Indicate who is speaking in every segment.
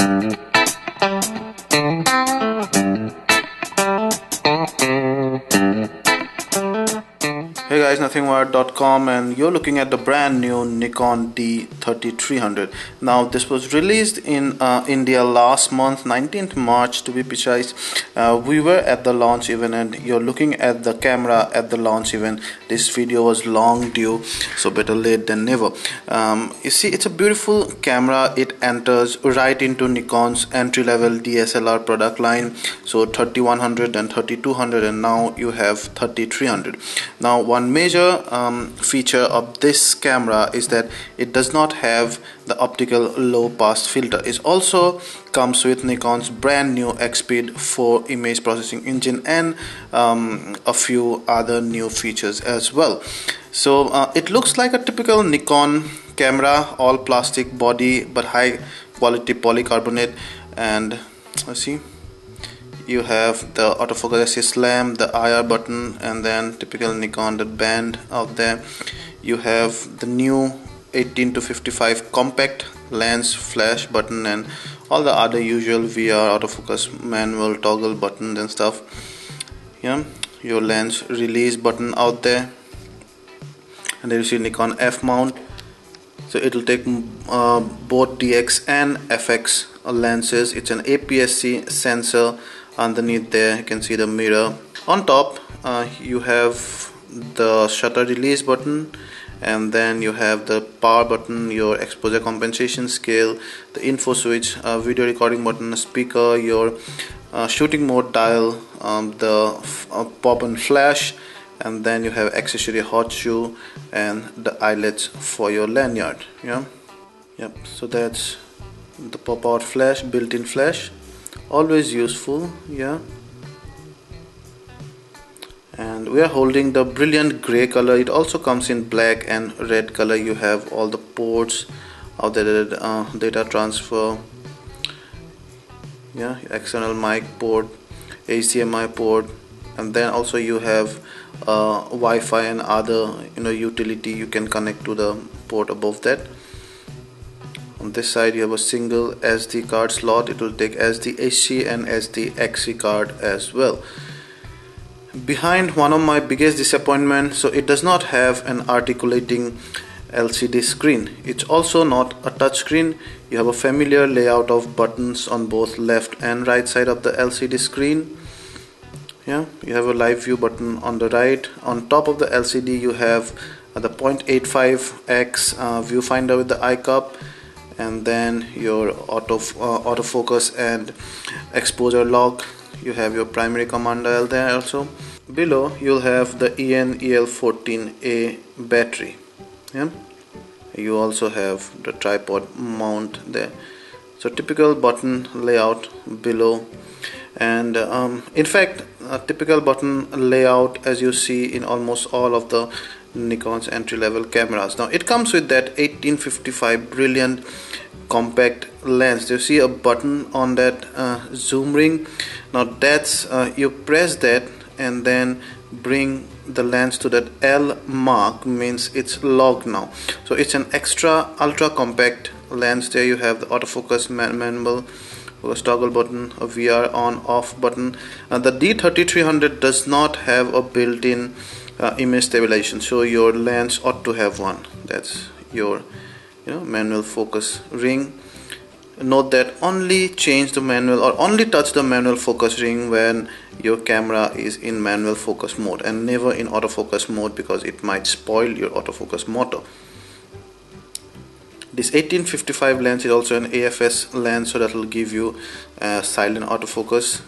Speaker 1: Hey guys, nothingwired.com, and you're looking at the brand new Nikon D3300. Now this was released in India last month, 19th March to be precise. We were at the launch event, and you're looking at the camera at the launch event. This video was long due, so better late than never. You see, it's a beautiful camera. It enters right into Nikon's entry-level DSLR product line. So 3100 and 3200, and now you have 3300. Now one major feature of this camera is that it does not have the optical low pass filter. It also comes with Nikon's brand new X-Speed 4 image processing engine and a few other new features as well. So it looks like a typical Nikon camera, all plastic body but high quality polycarbonate. And let's see, you have the autofocus assist lamp, the IR button, and then typical Nikon, the band out there. You have the new 18-55 compact lens flash button and all the other usual VR autofocus manual toggle buttons and stuff. Yeah, your lens release button out there, and then you see Nikon F mount. So it will take both DX and FX lenses. It's an APS-C sensor. Underneath there you can see the mirror. On top you have the shutter release button, and then you have the power button, your exposure compensation scale, the info switch, video recording button, a speaker, your shooting mode dial, the pop and flash, and then you have accessory hot shoe and the eyelets for your lanyard. Yep, so that's the pop out flash, built-in flash, always useful. Yeah, and we are holding the brilliant gray color. It also comes in black and red color. You have all the ports of the data transfer, yeah, external mic port, HDMI port, and then also you have Wi-Fi and other utility you can connect to the port above that. On this side you have a single SD card slot. It will take SD-HC and SD-XC card as well. Behind, one of my biggest disappointments, so it does not have an articulating LCD screen. It's also not a touch screen. You have a familiar layout of buttons on both left and right side of the LCD screen. Yeah, you have a live view button on the right. On top of the LCD you have the 0.85x viewfinder with the eye cup, and then your autofocus and exposure lock. You have your primary command dial there also. Below you'll have the EN-EL14A battery. Yeah, you also have the tripod mount there. So typical button layout below, and in fact a typical button layout as you see in almost all of the Nikon's entry-level cameras. Now it comes with that 18-55 brilliant compact lens. You see a button on that zoom ring. Now that's you press that and then bring the lens to that L mark, means it's locked now. So it's an extra ultra compact lens. There you have the autofocus manual, focus toggle button, a VR on off button. The D3300 does not have a built-in image stabilization, so your lens ought to have one. That's your manual focus ring. Note that only change the manual or only touch the manual focus ring when your camera is in manual focus mode, and never in autofocus mode, because it might spoil your autofocus motor. This 18-55 lens is also an AFS lens, so that will give you silent autofocus.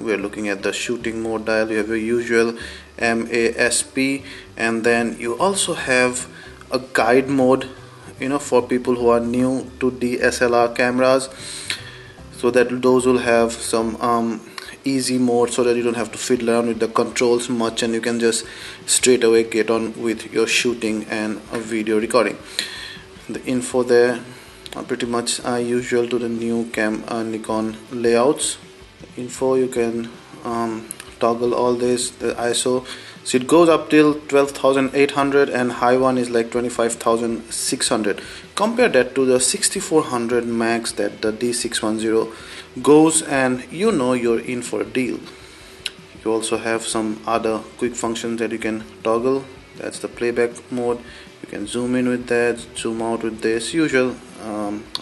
Speaker 1: We are looking at the shooting mode dial. You have your usual MASP, and then you also have a guide mode, for people who are new to DSLR cameras, so that those will have some easy mode, so that you don't have to fiddle around with the controls much, and you can just straight away get on with your shooting and video recording. The info there are pretty much usual to the new Nikon layouts. Info, you can toggle all this, the ISO So it goes up till 12,800 and high one is like 25,600. Compare that to the 6400 max that the D610 goes, and you know you're in for a deal. You also have some other quick functions that you can toggle. That's the playback mode. You can zoom in with that, zoom out with this usual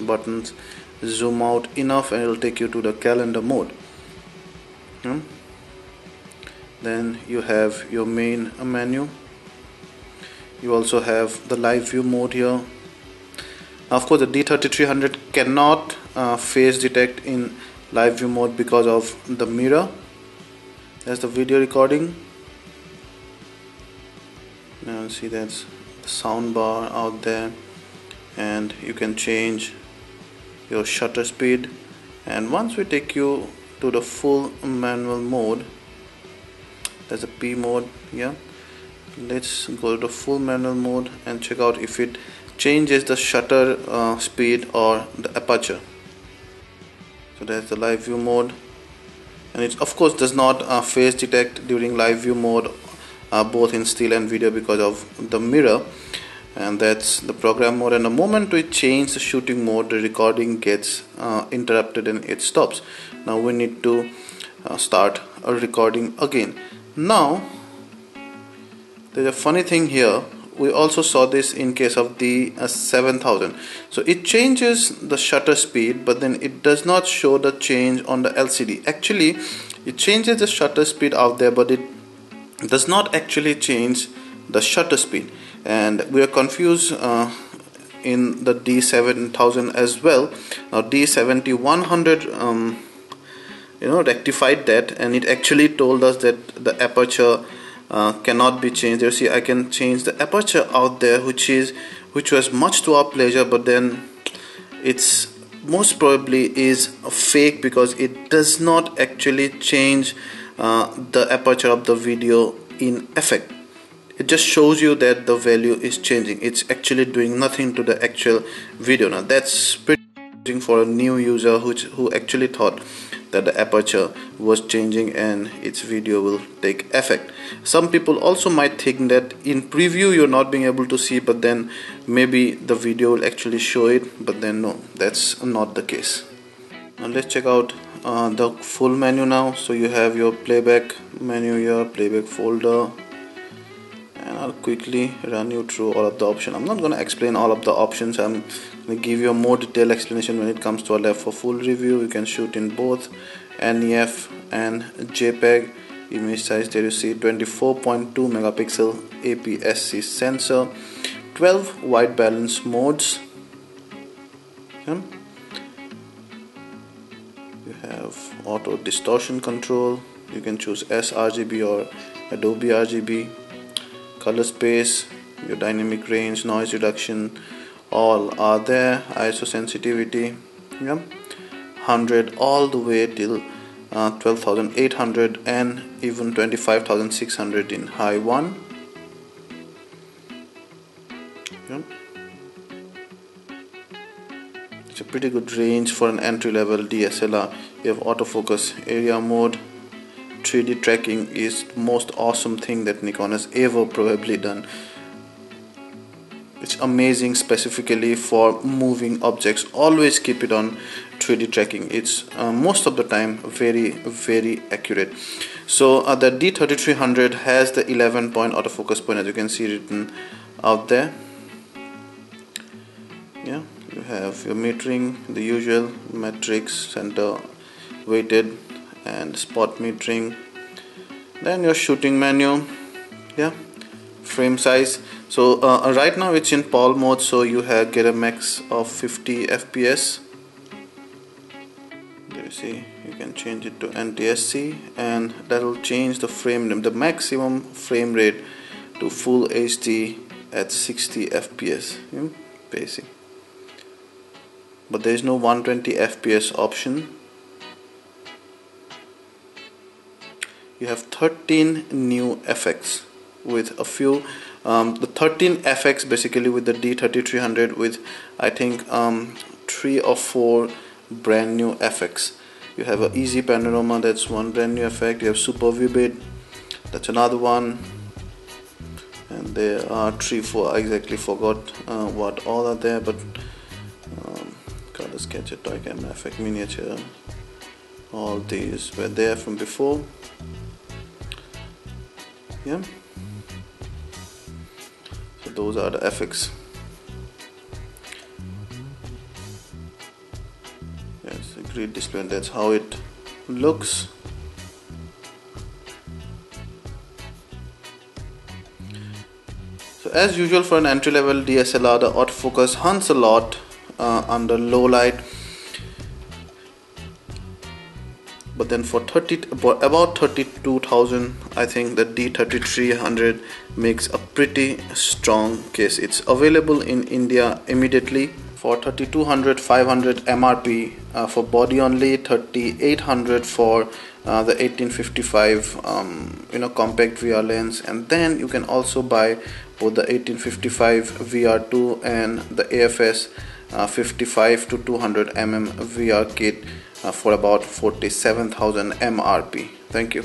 Speaker 1: buttons. Zoom out enough and it'll take you to the calendar mode. Then you have your main menu. You also have the live view mode here. Now, of course, the D3300 cannot face detect in live view mode because of the mirror. That's the video recording. Now see, that's the sound bar out there, and you can change your shutter speed. And once we take you to the full manual mode, there's a P mode. Yeah, let's go to the full manual mode and check out if it changes the shutter speed or the aperture. So that's the live view mode, and it of course does not phase detect during live view mode, both in still and video, because of the mirror. And that's the program mode, and the moment we change the shooting mode, the recording gets interrupted and it stops. Now we need to start a recording again. Now there's a funny thing here. We also saw this in case of the 7000. So it changes the shutter speed, but then it does not show the change on the LCD. Actually, it changes the shutter speed out there, but it does not actually change the shutter speed. And we are confused in the D7000 as well. Now D7100 rectified that, and it actually told us that the aperture cannot be changed. You see, I can change the aperture out there, which was much to our pleasure, but then it's most probably is a fake, because it does not actually change the aperture of the video in effect. It just shows you that the value is changing. It's actually doing nothing to the actual video. Now that's pretty interesting for a new user who actually thought that the aperture was changing and its video will take effect. Some people also might think that in preview you're not being able to see, but then maybe the video will actually show it, but then no, that's not the case. Now let's check out the full menu now. So you have your playback menu here, playback folder, and I'll quickly run you through all of the options. I'm not going to explain all of the options. I'm going to give you a more detailed explanation when it comes to our left. For full review, you can shoot in both NEF and JPEG. Image size, there you see 24.2 megapixel APS-C sensor, 12 white balance modes. You have auto distortion control. You can choose sRGB or Adobe RGB. Color space, your dynamic range, noise reduction, all are there. ISO sensitivity, 100 all the way till 12,800 and even 25,600 in high one. It's a pretty good range for an entry-level DSLR. You have autofocus, area mode. 3D tracking is the most awesome thing that Nikon has ever probably done. It's amazing, specifically for moving objects. Always keep it on 3D tracking. It's most of the time very, very accurate. So the D3300 has the 11-point autofocus point, as you can see written out there. Yeah, you have your metering, the usual metrics, center weighted and spot metering. Then your shooting menu, frame size. So right now it's in PAL mode, so you get a max of 50 FPS. There you see, you can change it to NTSC, and that will change the maximum frame rate to full HD at 60 FPS. Basic, but there is no 120 FPS option. You have 13 new effects with a few the 13 effects basically with the D3300, with I think 3 or 4 brand new effects. You have an easy panorama, that's one brand new effect. You have super vivid, that's another one. There are 3-4, I exactly forgot what all are there, but color sketcher, toy camera, effect, miniature, all these were there from before. Yeah, so those are the effects. Yes, a great display, and that's how it looks. So as usual for an entry-level DSLR, the autofocus hunts a lot under low light, but then for about 32,000, I think the D3300 makes a pretty strong case. It's available in India immediately for 3200 500 MRP for body only, 3800 for the 1855 compact VR lens, and then you can also buy both the 1855 VR2 and the AFS 55 to 200 mm VR kit for about 47,000 MRP. Thank you.